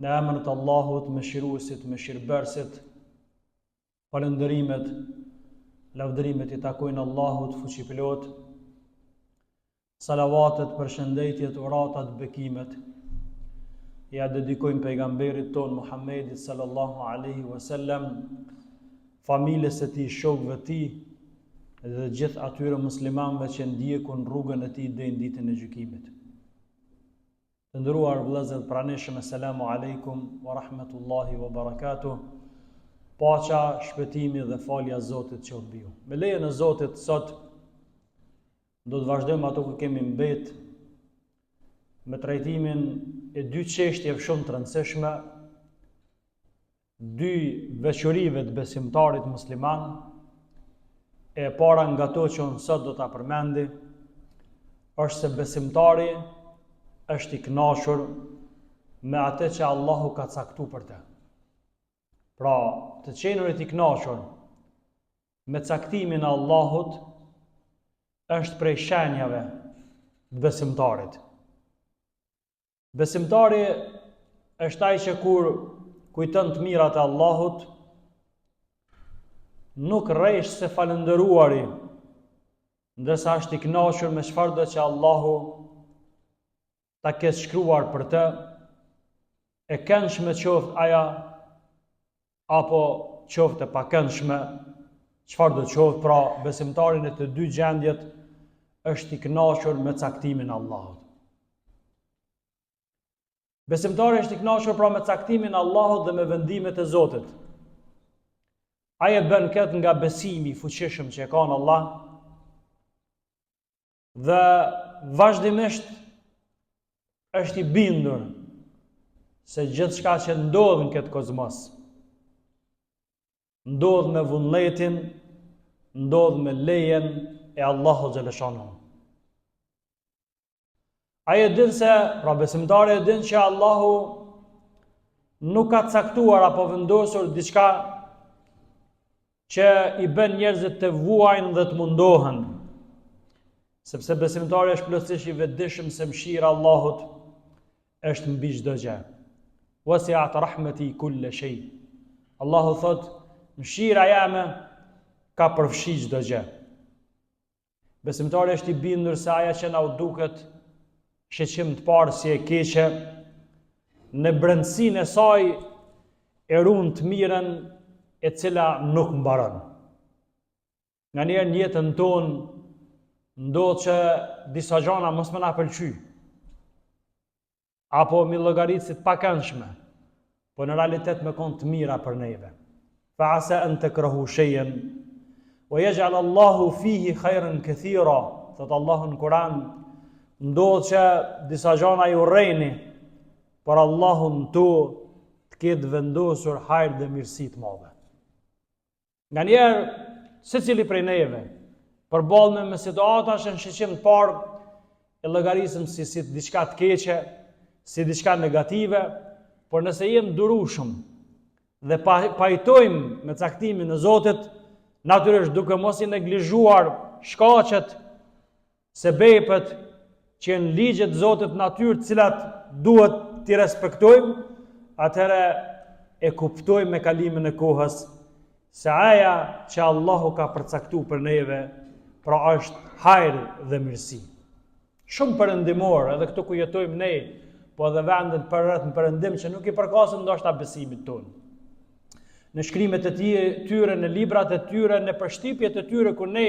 Në emrin e Allahut, mëshiruesit, mëshirbërësit, falëndërimet, lavdërimet i takojnë Allahut fuqiplot. Salavatet, përshëndetjet, uratat, bekimet ja dedikojmë pejgamberit ton Muhammedit sallallahu alaihi wasallam, familjes së tij, shokëve të tij dhe gjithë atyre muslimanëve që ndjekun rrugën e tij deri në ditën e gjykimit. Të nderuar vëllezër të pranishëm, asalamu alaikum wa rahmatullahi wa barakatuh. Paqja, shpëtimi dhe falja e Zotit qoftë mbi ju. Me lejen e Zotit sot do të vazhdojmë ato që kemi mbet me trajtimin e dy çështjeve shumë të rëndësishme, dy veçorive të besimtarit musliman. E para nga ato që unë sot do ta përmendi është se besimtari është i kënaqur me atë që Allahu ka caktuar për të. Pra, të qenurit i kënaqur me caktimin e Allahut është prej shenjave të besimtarit. Besimtari është ai që kur kujton të mirat e Allahut, nuk rresh se falëndëruari, ndërsa është i kënaqur me çfarëdo që Allahu ta ketë shkruar për të, e këndshme qoftë aja, apo qoftë e pakëndshme, çfarë do qoftë, pra besimtari në të dy gjendjet është i kënaqur me caktimin e Allahut. Besimtari është i kënaqur pra me caktimin e Allahut dhe me vendimet e Zotit. Ai e bën këtë nga besimi i fuqishëm që e ka në Allah dhe vazhdimisht është i bindur se gjithçka që ndodh në këtë kozmos ndodh me vullnetin, ndodh me lejen e Allahut xhaleshanu. Ai e din se, pra besimtari e din që Allahu nuk ka caktuar apo vendosur diçka që i bën njerëzit të vuajnë dhe të mundohen, sepse besimtari është plotësisht i vetëdijshëm se mëshira e Allahut është mbi çdo gjë. Wasi'at rahmeti kull shay. Allahu thot, mëshira jame ka përfshi çdo gjë. Besimtari është i bindur se aja që na u duket shqetësim të parë si e keqe, në brendësinë e saj e ruan të mirën e cila nuk mbaron. Nganjëherë në jetën tonë ndodh që disa gjëra mos më na pëlqyjnë, apo mi llogaritësit pakëndshme, po në realitet me kon të mira për neve. Fa asa an takrahu shay'an wa yaj'al Allahu fihi khayran kathira. Thot Allahu në Kur'an, ndodh që disa gjëra ju urrejni, por Allahu në to të ketë vendosur hajër dhe mirësi të mëdha. Nganjëherë secili prej neve përballme me situata që në shqetësim të parë e llogarisëm si diçka të keqe, si diçka negative, por nëse jem durueshëm dhe pajtojmë me caktimin e Zotit, natyrisht duke mos i neglizhuar shkaqet, sebepet që në ligjet e Zotit natyrë të cilat duhet t'i respektojmë, atëherë e kuptojmë me kalimin e kohës se aja që Allahu ka përcaktuar për neve, pra është hajër dhe mirësi. Shumë perëndimor, edhe këtu ku jetojmë ne, po edhe vendet përreth në perëndim që nuk i përkasin ndoshta besimit tonë. Në shkrimet e tyre, në librat e tyre, në përshtypjet e tyre kur ne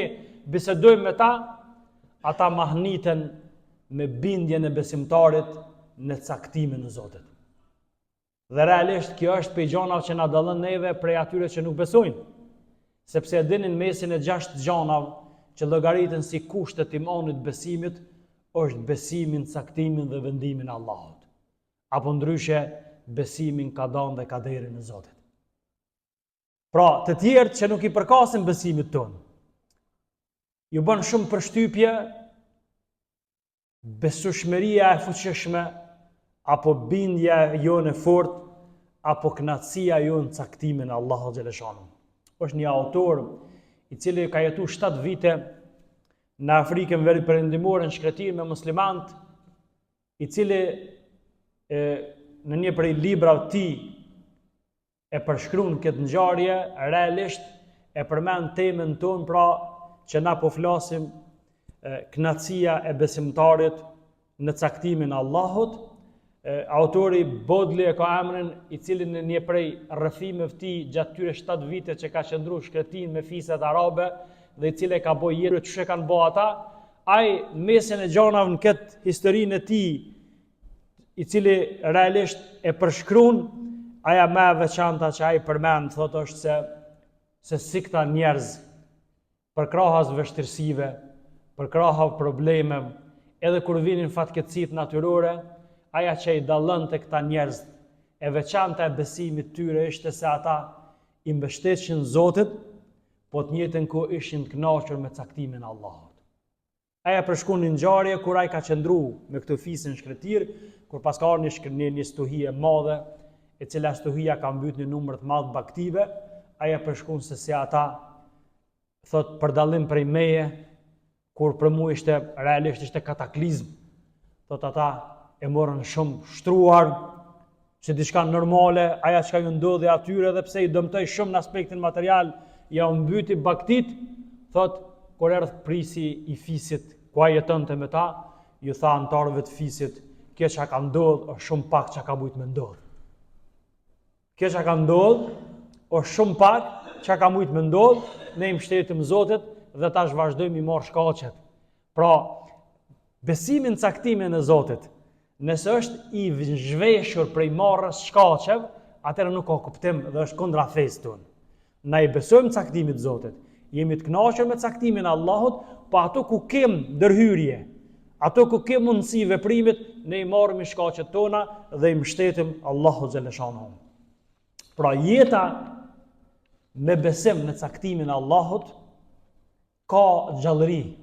bisedojmë me ta, ata mahniten me bindjen e besimtarit në caktimin e Zotit. Dhe realisht kjo është prej gjanave që na dallon neve prej atyre që nuk besojnë, sepse e dinin mesin e 6 gjanave që llogariten si kushtet e imanit besimit, është besimin, caktimin dhe vendimin e Allahut. Apo ndryshe, besimin kadan dhe kaderin e Zotit. Pra, të tjerë që nuk i përkasin besimit tonë, ju bën shumë përshtypje besueshmëria e fuqishme, apo bindja jonë e fortë, apo kënaqësia jonë në caktimin e Allahut xhaleshanu. Është një autor i cili ka jetuar 7 vite në Afrikën Veriperëndimore në shkretir me muslimantë, i cili në një prej librave të tij e përshkruan këtë ngjarje, realisht e përmend temën tonë, pra që na po flasim kënaqësia e besimtarit në caktimin e Allahut. Autori Bodli e ka emrin, i cili në një prej rrëfimeve të tij gjatë tyre 7 vite që ka qëndruar shkretin me fiset arabe dhe i cili ka bërë jetë çu kanë bërë ata, ai mesin e gjanave në këtë historinë e tij, i cili realisht e përshkruan, aja më e veçanta që ai përmend, thotë është se si këta njerëz për krahas vështirësive, për kraha problemeve, edhe kur vinin fatkeqësitë natyrore, aja që i dallon të këta njerëz e veçanta e besimit tyre ishte se ata i mbështeteshin Zotit, po të njëjtën kohë ishin të kënaqur me caktimin e Allahut. Aja përshkruan një ngjarje kur ai ka qëndruar me këtë fisën shkretir, kur pas ka ardhur një stuhi e madhe, e cila stuhia ka mbyt një numër të madh baktive, aja përshkruan se si ata, thot, për dallim prej meje, kur për mua ishte realisht ishte kataklizm, thot ata e morën shumë shtruar, që diçka normale, aja që ka ju ndodhi atyre dhe pse i dëmtoj shumë në aspektin material, ja u mbyti baktit, thot, kur erdhi prisi i fisit, ku ai jetonte me ta, ju tha antarëve të fisit, kjo që ka ndodhur është shumë pak që ka mujt me ndodh. Kjo që ka ndodhur është shumë pak që ka mujt me ndodh, ne i mbështetim Zotit dhe tash vazhdojmë i marr shkaqet. Pra, besimin caktimin e Zotit, nëse është i zhveshur prej marrës shkaqeve, atëherë nuk ka kuptim dhe është kundra fesë tonë. Na i besojmë caktimit Zotit, jemi të kënaqur me caktimin e Allahut, po ato ku kem ndërhyrje, ato ku kem mundësi veprimit, ne i marrim shkaqet tona dhe i mbështetim Allahut xhaleshanuhu. Pra jeta me besim në caktimin e Allahut ka gjallëri,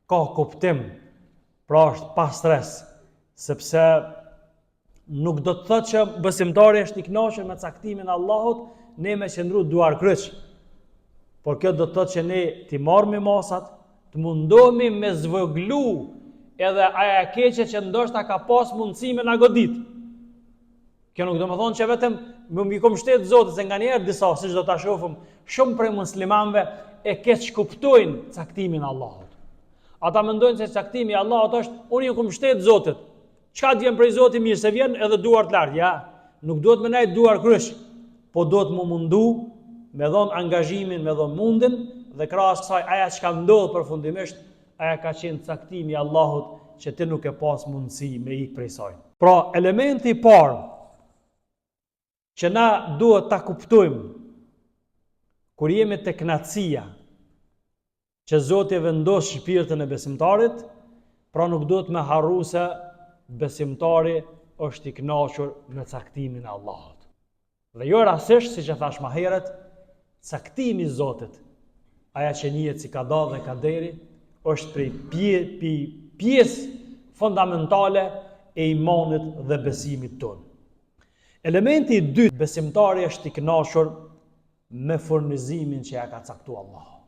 ka kuptim, pra është pa stres, sepse nuk do të thotë që besimtari është i kënaqur me caktimin e Allahut, ne me qëndru duar kryq. Por kjo do të thotë që ne t'i marrëmi masat, të mundohemi me zvoglu edhe aja keqe që ndoshta ka pas mundësi me na godit. Kjo nuk do të thonë që vetëm më kom shtet Zotit, se nganjëherë disa, siç do ta shohim, shumë prej muslimanëve e keq kuptojnë caktimin e Allahut. Ata mendojnë se caktimi i Allahut është unë ju kom shtet Zotit. Çka të vjen prej Zotit mirë se vjen edhe duar të lartë. Ja, nuk duhet më nejt duar kryq, po duhet më mundu me dhon angazhimin, me dhon mundin dhe krahas kësaj aja çka ndodh përfundimisht, aja ka qenë caktimi i Allahut që ti nuk e pas mundësi me ik prej saj. Pra, elementi i parë që na duhet ta kuptojmë kur jemi te kënaqësia që Zoti vendos shpirtin e besimtarit, pra nuk duhet me harru se besimtari është i kënaqur me caktimin e Allahut. Dhe jo rastësisht, siç e thash më herët, caktimi i Zotit, aja që njihet si kada dhe kaderi, është prej pjesë fundamentale e imanit dhe besimit tonë. Elementi i dytë, besimtari është i kënaqur me furnizimin që ja ka caktuar Allahu.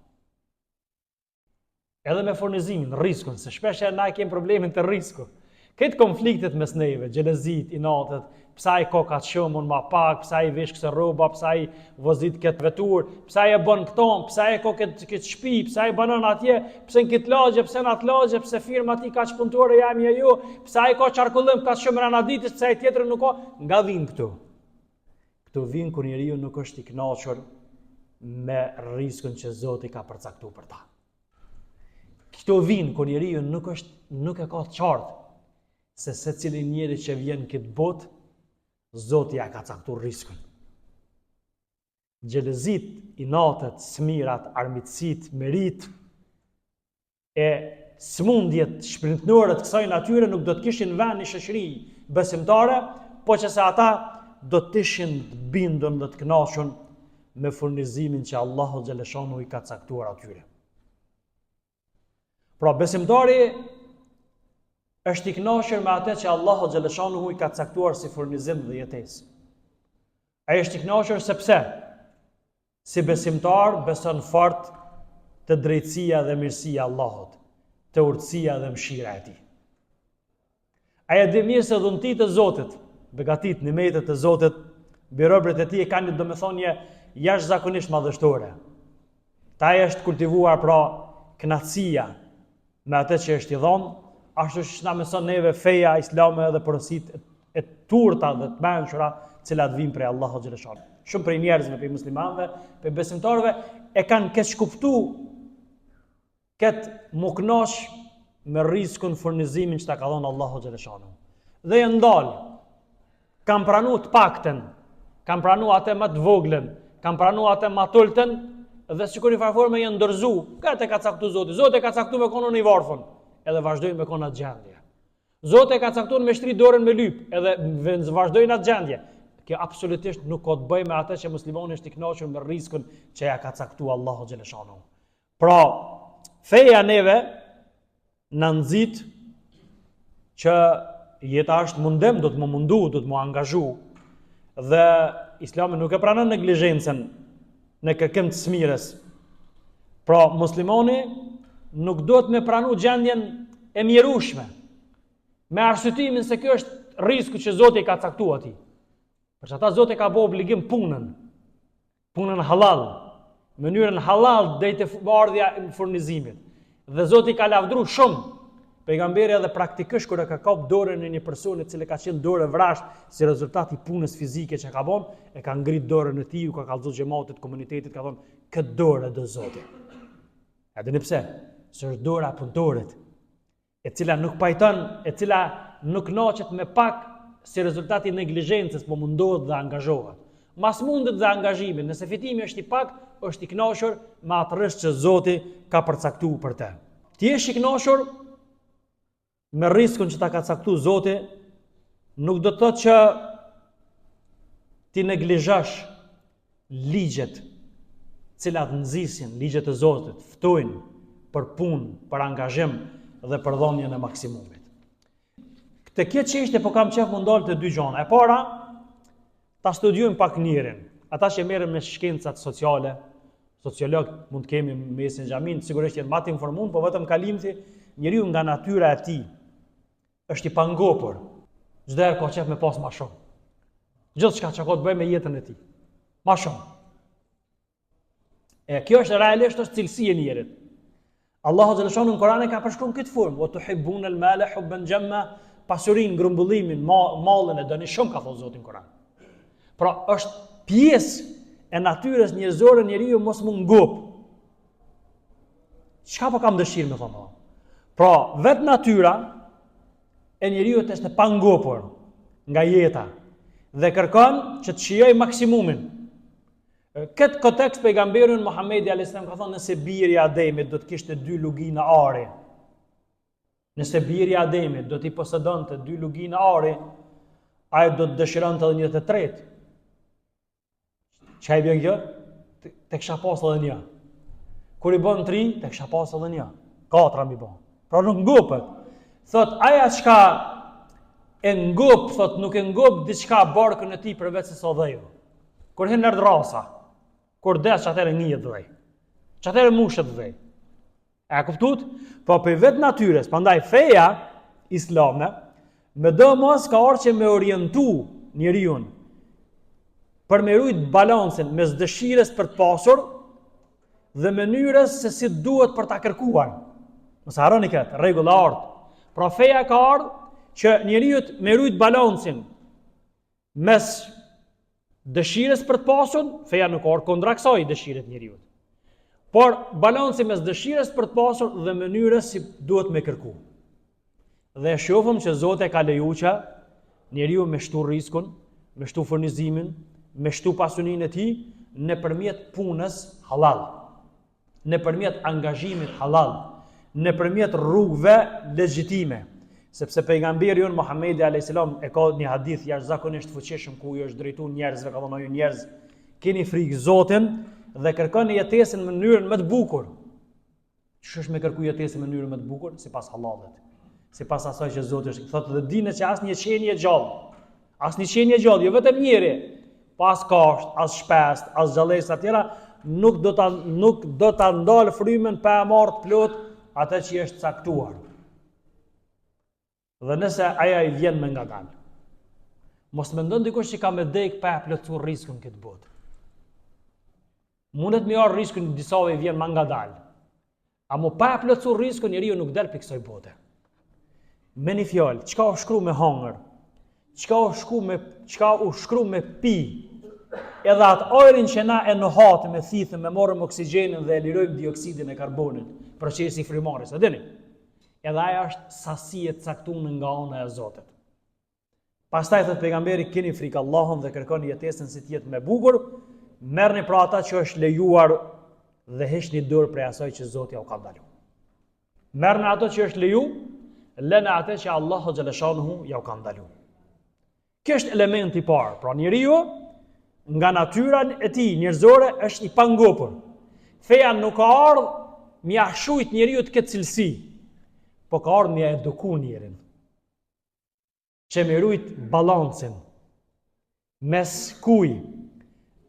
Edhe me furnizimin, riskun, se shpesh na kemi problemin të riskut. Këtë konfliktet mes neve, xhelozit, inatet, pse ai ka kaç shumë unë më pak, pse ai vesh kësaj rroba, pse ai vozit këtë vetur, pse ai e bën këto, pse ai ka këtë shtëpi, pse ai banon atje, pse në këtë lagje, pse në atë lagje, pse firma ti kaç punëtorë jam jo, pse ai ka çarkullim kaç shumë rana ditës, pse ai tjetër nuk ka, nga vin këtu. Këtu vin kur njeriu nuk është i kënaqur me riskun që Zoti ka përcaktuar për ta. Këtu vin kur njeriu nuk e ka të qartë se secili njeri që vjen këtë botë, Zoti ja ka caktuar riskun. Xhelozit, inatet, smirat, armiqësit, merit e smundjet shpirtërore të kësaj natyre nuk do të kishin vend në shoqëri besimtare, po që se ata do të ishin të bindur dhe të kënaqur me furnizimin që Allahu xhaleshanu i ka caktuar atyre. Pra besimtari është i kënaqur me atë që Allahu xhaleshanu i ka caktuar si furnizim dhe jetesë. Ai është i kënaqur sepse si besimtar beson fort të drejtësia dhe mirësia e Allahut, të urtësia dhe mëshira e Tij. Ai e di mirë se dhuntit e Zotit begatit në metët e Zotit, birobrit e tij e kanë një domethënie jashtëzakonisht madhështore. Ta është kultivuar pra kënaqësia me atë që është i dhënë, ashtu siç na mëson neve feja islame dhe porositë e turta dhe të mençura, të cilat vijnë prej Allahut xhaleshano. Shumë prej njerëzve, prej muslimanëve, prej besimtarëve e kanë keq kuptuar këtë muknosh me rrezikun furnizimin që ta ka dhënë Allahu xhaleshano. Dhe janë ndalë, kanë pranuar të paktën, kanë pranuar atë më të voglën, kanë pranuar atë më të ultën, dhe sikur i farforme janë ndërzu, këtë e ka caktuar Zoti. Zoti e ka caktuar me konën i varfën, edhe vazhdojnë me konat gjendje. Zoti e ka caktuar me shtri dorën me lyp, edhe vazhdojnë atë gjendje. Kjo absolutisht nuk ka të bëjë me atë që muslimani është i kënaqur me rrezikun që ja ka caktuar Allahu xhaleshano. Pra, feja neve në nxit që jeta është mundem, do të më mundu, do të më angazhu, dhe Islami nuk e pranon neglizhencën në kërkim të smirës. Pra, muslimani nuk do të me pranu gjendjen e mjerushme, me arsyetimin se kjo është rreziku që Zoti ka caktuar atij. Për çata Zoti ka bërë obligim punën halal, mënyrën halal drejt ardhja e furnizimit. Dhe Zoti ka lavdruar shumë pejgamberi edhe praktikisht kur e ka kap dorën e një personi i cili ka qenë dorë vrasht si rezultat i punës fizike që ka bën, e ka ngrit dorën e tij, u ka kallëzuar xhamatit, komunitetit, ka thonë këtë dorë do Zoti. A dini pse? Se është dora e punëtorit, e cila nuk pajton, e cila nuk kënaqet me pak si rezultati i neglizhencës, po mundohet dhe angazhohet. Mas mundet dhe angazhimin, nëse fitimi është i pak, është i kënaqur me atë rrezik që Zoti ka përcaktuar për të. Ti je i kënaqur me rrezikun që ta ka caktuar Zoti, nuk do të thotë që ti neglizhosh ligjet, cilat nxisin, ligjet e Zotit, ftojnë për punë, për angazhim dhe për dhënien e maksimumit. Këtë kjo çështje po kam qef mundal të dy gjëra. E para, ta studiojmë pak njërin. Ata që merren me shkencat sociale, sociolog mund të kemi mes në xhamin, sigurisht janë më të informuar, po vetëm kalimti, njeriu nga natyra e tij është i pangopur. Çdo herë ka qef me pas më shumë. Gjithçka që ka të bëjë me jetën e tij. Më shumë. E kjo është realisht është cilësia e njerit. Allahu xhaleshanu në Kur'an e ka përshkruar këtë formë, "Wa tuhibbuna al-mala hubban jamma", pasurinë, grumbullimin, mallin e doni shumë, ka thënë Zoti në Kur'an. Pra është pjesë e natyrës njerëzore njeriu mos mund ngop. Çka po kam dëshirë me thonë? Pra, vetë natyra e njeriu është e pangopur nga jeta dhe kërkon që të shijojë maksimumin. Këtë kontekst pejgamberi Muhamedi alayhis salam ka thonë, nëse biri i Ademit do të kishte 2 lugina ari, nëse biri i Ademit do t'i posedonte 2 lugina ari, ai do të dëshironte edhe një të tretë. Çka i bën kjo? Tek kisha pas edhe një. Kur i bën 3, tek kisha pas edhe një. 4 mi bën. Pra nuk ngopet. Thot aja çka e ngop, thot nuk e ngop diçka barkën e tij përveç se sodheju. Kur hin erdh rasa, kur desh atëre ngihet dhej. Çatëre mushet dhej. E kuptuat? Po për vetë natyrës, prandaj feja islame me do mos ka ardhur që me orientu njeriu për me rujt balancin mes dëshirës për të pasur dhe mënyrës se si duhet për ta kërkuar. Mos harroni këtë, rregull ardh. Pra feja ka ardhur që njeriu me rujt balancin mes dëshirës për të pasur, feja nuk ka kundra kësaj dëshirës njeriu. Por balanci mes dëshirës për të pasur dhe mënyrës si duhet me kërku. Dhe shohim që Zoti ka lejuar që njeriu me shtu rrezikun, me shtu furnizimin, me shtu pasuninë e tij nëpërmjet punës halal, nëpërmjet angazhimit halal, nëpërmjet rrugëve legjitime. Sepse pejgamberi jon Muhamedi alayhis salam e ka një hadith jashtëzakonisht fuqishëm ku i është drejtuar njerëzve, ka thonë, ju njerëz, keni frikë Zotin dhe kërkoni jetesën në mënyrën më të bukur. Ç'është me kërku jetesën në mënyrën më të bukur? Sipas halalit. Sipas asaj që Zoti është thotë dhe dinë që asnjë qenie gjallë, asnjë qenie gjallë, jo vetëm njëri, pas kasht, as shpest, as gjallësa të tjera, nuk do ta ndal frymën pa e marrë plot atë që është caktuar. Dhe nëse aja i vjen me ngadalë, Mos mendon dikush që ka me dek pa plotësuar riskun këtë botë. Mundet me marr riskun disave vjen më ngadalë. Amo pa plotësuar riskun njeriu nuk del pikë kësaj bote. Me një fjalë, çka u shkru me hangër, çka u shkru me pi, edhe atë ajrin që na e nohatim, e thithëm, e morëm oksigjenin dhe e lirojmë dioksidin e karbonit, procesi frymarrjes, e dini? Edhe aja është sasi e caktuar nga ana e Zotit. Pastaj thot pejgamberi, keni frikë Allahun dhe kërkoni jetesën si të jetë më bukur, merrni pra ata që është lejuar dhe heqni dorë prej asaj që Zoti ja u ka ndaluar. Merrni ato që është leju, lënë atë që Allahu xhaleshanuhu ja u ka ndaluar. Kjo është elementi i parë. Pra njeriu nga natyra e tij njerëzore është i pangopur. Feja nuk ka ardhur mja shujt njeriu të ketë cilësi, po ka ardhur mja eduku njerin. Që me rujt balancin mes kuj,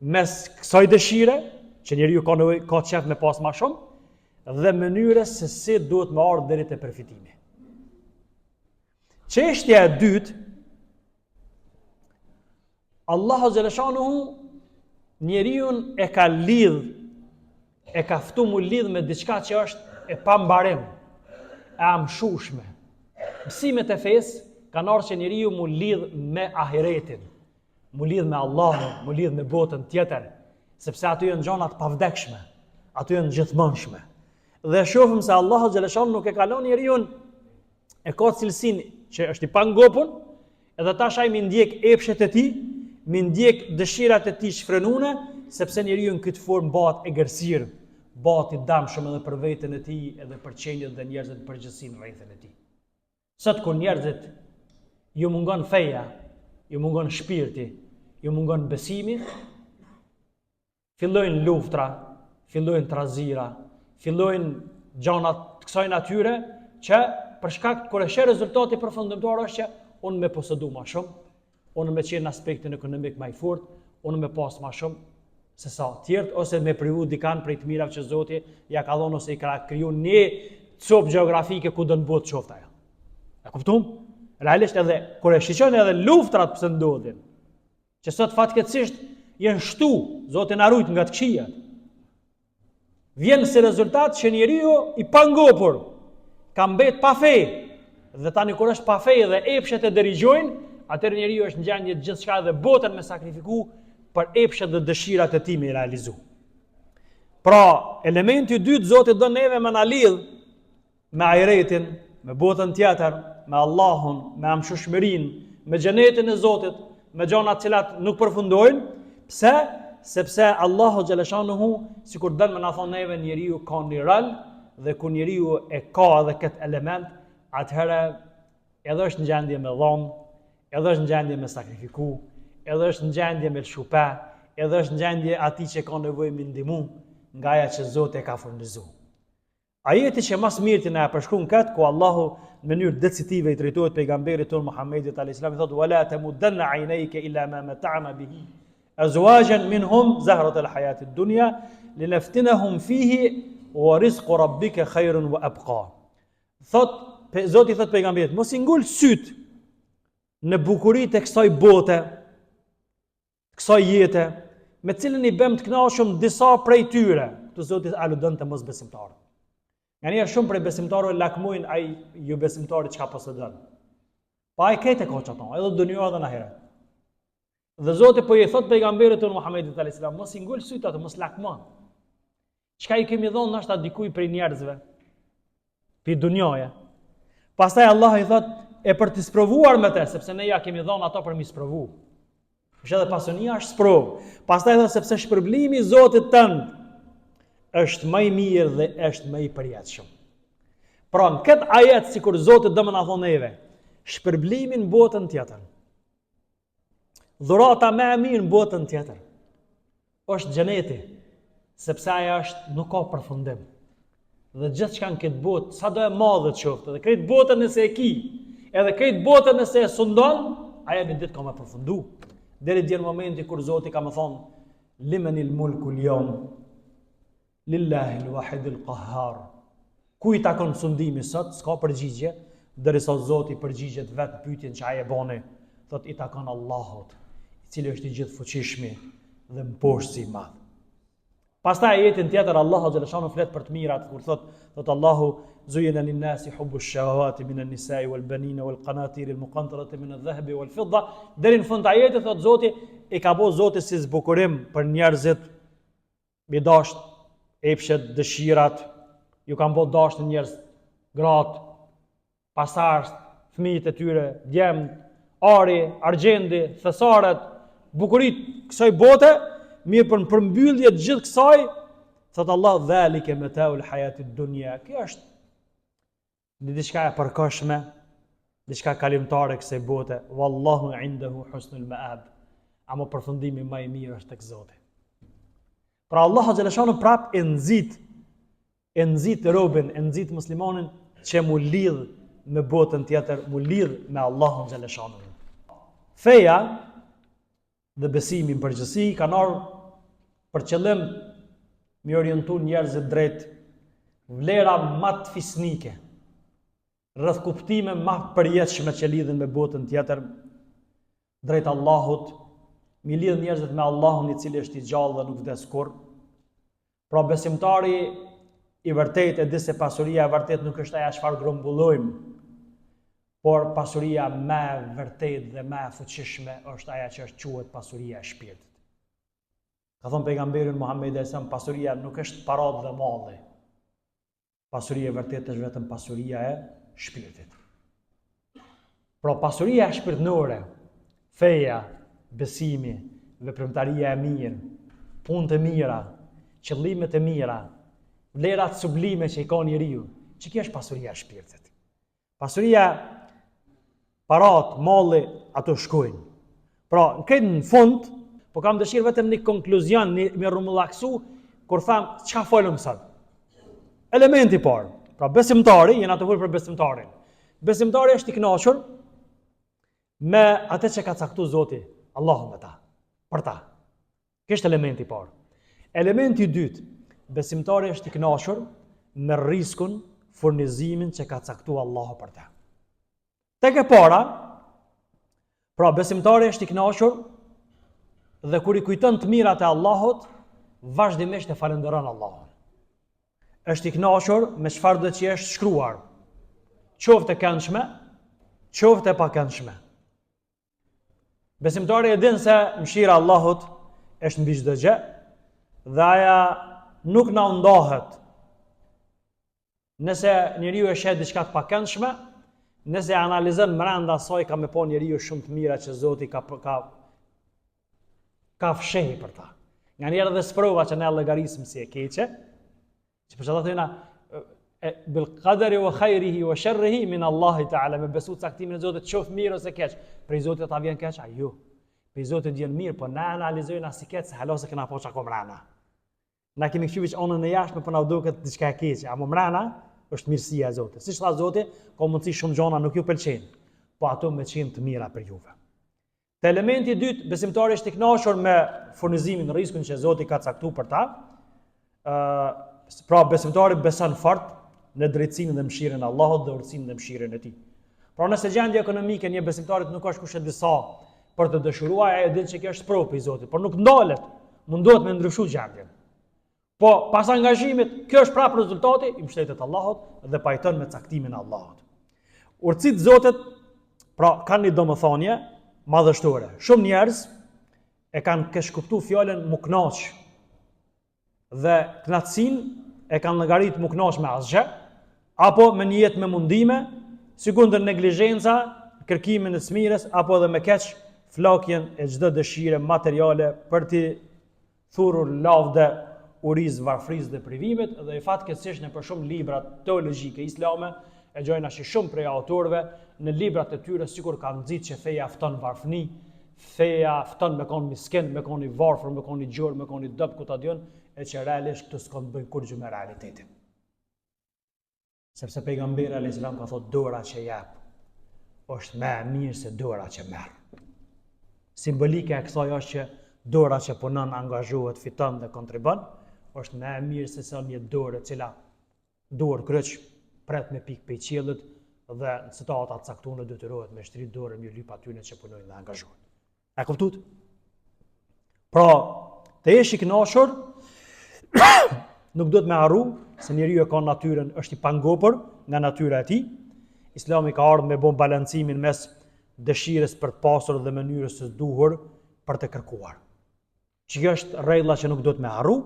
mes kësaj dëshire, që njeriu ka qef me pas ma shumë, dhe mënyrës se si duhet me ardhë deri te përfitimi. Çështja e dytë, Allahu xhaleshanuhu njeriu e ka lidh, e ka ftu mu lidh me diçka që është e pambarem, e amshushme. Mësimet e fesë kanë ardhur që njeriu mu lidh me ahiretin, mu lidh me Allahun, mu lidh me botën tjetër, sepse aty janë gjëra të pavdekshme, aty janë gjithmonshme. Dhe shohim se Allahu xhaleshan nuk e kalon njeriu e ka cilësinë që është i pangopur, edhe tash ai mi ndjek epshet e tij, mi ndjek dëshirat e tij shfrenune, sepse njeriu në këtë formë bëhet egërsir, bëhet i dëmshëm edhe për veten e tij, edhe për qenjët dhe njerëzit në përgjithësi në rrethin e tij. Sot kur njerëzit ju mungon feja, ju mungon shpirti, ju mungon besimi, fillojnë luftra, fillojnë trazira, fillojnë gjana të kësaj natyre që për shkak kur e sheh rezultati përfundimtar është që unë me posedu më shumë, unë me qenë aspektin ekonomik më i fortë, unë me pas më shumë se sa tjerët, ose me privu dikan prej të mirave që Zoti ja ka dhënë ose i ka kriju një copë gjeografike ku do të bëhet qoftë ajo. E kuptum? Realisht edhe kur e shiqon edhe luftrat pse ndodhin, që sot fatkeqësisht janë shtu, Zoti na rujt nga të këqijat. Vjen si rezultat që njeriu i pangopur ka mbet pa fe, dhe tani kur është pa fe dhe epshet e dërigjojnë, atëherë njeriu është në gjendje gjithçka dhe botën me sakrifiku për epshet dhe dëshirat e tij me realizu. Pra, elementi i dytë Zoti do neve me na lidh me ahiretin, me botën tjetër, me Allahun, me amshushmërinë, me xhenetin e Zotit, me gjëra të cilat nuk përfundojnë. Pse? Sepse Allahu xhaleshanuhu, sikur dën me na thonë neve, njeriu ka një rol, dhe kur njeriu e ka edhe këtë element, atëherë edhe është në gjendje me dhomë, edhe është në gjendje me sakrifiku, edhe është në gjendje me lshupe, edhe është në gjendje atij që ka nevojë me ndihmë nga ajo që Zoti e ka furnizuar. Ajeti që mas mirë na përshkruan këtë, ku Allahu në mënyrë decitive i drejtohet pejgamberit ton Muhammedit alayhis salam, thotë wala tamuddanna aynayka illa ma mata'na bihi azwajan minhum zahrat alhayat ad-dunya linaftinahum fihi wa rizqu rabbika khairun wa abqa. Zoti thot pejgamberit, mos i ngul syt në bukuritë e kësaj bote, kësaj jete, me cilën i bëm të kënaqshëm disa prej tyre. Të Zoti aludon të mosbesimtarët. Nga njerë shumë prej besimtarëve lakmojnë ai ju besimtarit çka posedon. Pa ai këtë ka çaton, edhe dunjë edhe në ahiret. Dhe Zoti po i thot pejgamberit ton Muhammedit alayhis salam, mos i ngul syt atë, mos lakmon. Çka i kemi dhënë ndoshta dikujt prej njerëzve, pi dunjaje. Pastaj Allah i thot, e për të sprovuar me të, sepse ne ja kemi dhënë ato për mi sprovu. Është edhe pasunia është sprovë. Pastaj thot, sepse shpërblimi i Zotit tënd është më i mirë dhe është më i përjetshëm. Pra në këtë ajet, sikur Zoti do më na thonë neve, shpërblimin në botën tjetër, dhurata më e mirë në botën tjetër, është xheneti, sepse ajo është nuk ka përfundim. Dhe gjithçka në këtë botë, sa do e madhe të qoftë, dhe këtë botën nëse e ki, edhe këtë botën nëse e sundon, ajo në ditë ka më përfundu. Deri deri momenti kur Zoti ka më thonë, limenil mulku l-yawm, lillahi l-wahid l-qahhar. Ku i takon sundimi sot, s'ka përgjigje, derisa Zoti përgjigjet vetë pyetjen që ai e bani thot i takon Allahut, i cili është i gjithë fuqishmi dhe mposhtësi i madh. Pastaj ajetin tjetër Allahu xhaleshanu flet për të mirat kur thot Allahu zuyina lin-nasi hubbu ash-shahawati min an-nisa'i wal-banina wal-qanatiri al-muqantarati min adh-dhahabi wal-fidda. Deri në fund ajetit thot Zoti i ka bërë Zoti si zbukurim për njerëzit me dashur, epshet, dëshirat, ju kanë bërë dashur njerëz, gratë, pasardhës, fëmijët e tyre, djemt, ari, argjendi, thesaret, bukuritë kësaj bote, mirë për përmbyllje të gjithë kësaj, thot Allah, dhalike mataul hayatid dunya. Kjo është në diçka e përkohshme, diçka kalimtare kësaj bote. Wallahu indahu husnul ma'ab. Ama përfundimi më i mirë është tek Zoti. Pra Allahu xhaleshanu prap e nxit robën, e nxit muslimanin që mu lidh me botën tjetër, mu lidh me Allahun xhaleshanu. Feja dhe besimi në përgjithësi kanë ardhur për qëllim me orientu njerëzit drejt vlera më të fisnike, rreth kuptime më përjetshme që lidhen me botën tjetër, drejt Allahut, mi lidh njerëzit me Allahun i cili është i gjallë dhe nuk vdes kurrë. Pra besimtari i vërtet e di se pasuria e vërtet nuk është ajo çfarë grumbullojmë, por pasuria më e vërtet dhe më e fuqishme është ajo që është quhet pasuria e shpirtit. Ka thënë pejgamberi Muhamedi sallallahu alaihi wasallam, pasuria nuk është paratë dhe malli. Pasuria e vërtet është vetëm pasuria e shpirtit. Pra pasuria shpirtënore, feja, besimi, veprimtaria e mirë, punët e mira, qëllimet e mira, vlerat sublime që i ka njeriu, që kjo është pasuria e shpirtit. Pasuria, parat, malli, ato shkojnë. Pra, në fund, po kam dëshirë vetëm një konkluzion, me rrumullaksu, kur tham, çka folëm sot? Elementi parë. Pra besimtari, jena të folë për besimtarin. Besimtari është i kënaqur me atë që ka caktuar Zoti, Allahu me ta, për ta. Kjo është elementi i parë. Elementi i dytë, besimtari është i kënaqur me rrezikun, furnizimin që ka caktuar Allahu për ta. Tek e para, pra besimtari është i kënaqur dhe kur i kujton të mirat e Allahut, vazhdimisht e falenderon Allahun. Është i kënaqur me çfarë do të është shkruar, qoftë e këndshme, qoftë e pakëndshme. Besimtari e din se mëshira e Allahut është mbi çdo gjë dhe aja nuk na ndahet. Nëse njeriu e sheh diçka të pakëndshme, nëse analizon brenda saj ka më pa njeriu shumë të mira që Zoti ka fshehë për ta. Nga njerë dhe sprova që ne llogarisëm si e keqe, që për që të thëna, bil qadari wa khajrihi wa sharrihi min Allahi ta'ala, me besu caktimin e Zotit qoftë mirë ose keq, prej Zotit ta vjen keq, jo. Prej Zotit vjen mirë, po na analizojna si keq, se halose këna po çako mrena. Na kemi këqyve që onën e jashtme, po na duket diçka e keqe, ama mrena është mirësia e Zotit. Siç tha Zoti, ka mundësi shumë gjona nuk ju pëlqejnë, po ato me qenë të mira për juve. Te elementi i dytë, besimtari është i kënaqur me furnizimin, rrezikun që Zoti ka caktuar për ta. Pra besimtari beson fort në drejtsinë dhe mëshirën e Allahut dhe urtësinë dhe mëshirën e Tij. Pra nëse gjendja ekonomike një besimtarit nuk është kush e di sa për të dëshiruar, ai e din se kjo është provë i Zotit, por nuk ndalet, mundohet me ndryshu gjendjen. Po pas angazhimit, kjo është prapë rezultati i mbështetjes Allahut dhe pajton me caktimin e Allahut. Urtësitë e Zotit, pra kanë një domethënie madhështore. Shumë njerëz e kanë keshkuptuar fjalën mu kënaq dhe kënaqësinë e kanë llogarit mu kënaq me asgjë, apo me një jetë me mundime, sikundër neglizhenca, kërkimin e smirës, apo edhe me keq flakjen e çdo dëshire materiale për të thurur lavde, uriz, varfriz dhe privimet, dhe i fatkeqësisht në për shumë libra teologjike islame e gjojna që shumë prej autorëve në librat e tyre sikur kanë nxit që feja fton varfëni, feja fton me kon miskin, me kon i varfër, me kon i gjor, me kon i dop ku ta diun, e që realisht këtë s'ka të bëjë kurrë me realitetin. Sepse pejgamberi alayhis salam ka thotë dora që jep është më e mirë se dora që merr. Simbolika e kësaj është që dora që punon, angazhohet, fiton dhe kontribon, është më e mirë se sa një dorë e cila duar kryq pret me pikë pe qiellit, dhe në situata të caktuara detyrohet me shtrit dorë me lyp atyre që punojnë dhe angazhohen. A kuptuat? Pra, të jesh i kënaqur nuk do të me harru se njeriu e ka natyrën, është i pangopur nga natyra e tij. Islami ka ardhur me bon balancimin mes dëshirës për të pasur dhe mënyrës së duhur për të kërkuar. Që është rregulla që nuk do të me harru,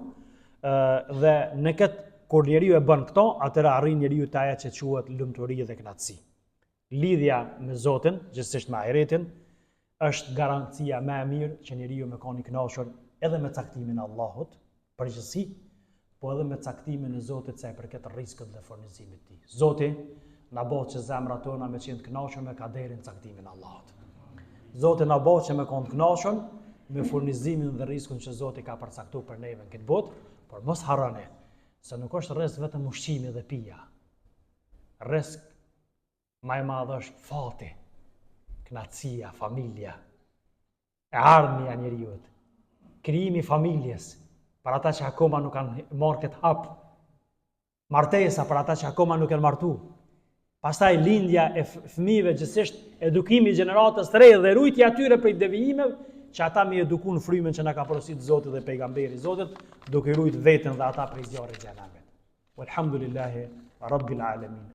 dhe në këtë kur njeriu e bën këto, atëherë arrin njeriu të ajo që quhet lumturi dhe kënaqësi. Lidhja me Zotin, gjithsesi me ahiretin, është garancia më e mirë që njeriu me kanë i kënaqur edhe me caktimin e Allahut, përgjithësi, po edhe me caktimin e Zotit sa i përket rrezikut dhe furnizimit të tij. Zoti na bëj që zemrat tona me qenë të kënaqur me kaderin, caktimin e Allahut. Zoti na bëj që me kanë të kënaqur me furnizimin dhe rrezikun që Zoti ka përcaktuar për neve në këtë botë, por mos harroni se nuk është rrezik vetëm ushqimi dhe pija. Rrezik më i madh është fati, kënaqësia, familja, e ardhmja e njeriu, krijimi i familjes për ata që akoma nuk kanë marrë këtë hap, martesa për ata që akoma nuk janë martu, pastaj lindja e fëmijëve, gjithsesi edukimi i gjeneratës së re dhe rujtja atyre prej devijimeve, që ata mi edukun frymën që na ka porositur Zoti dhe pejgamberi i Zotit, duke rujt veten dhe ata prej zjarrit të xhenamit. Walhamdulillahi rabbil alamin.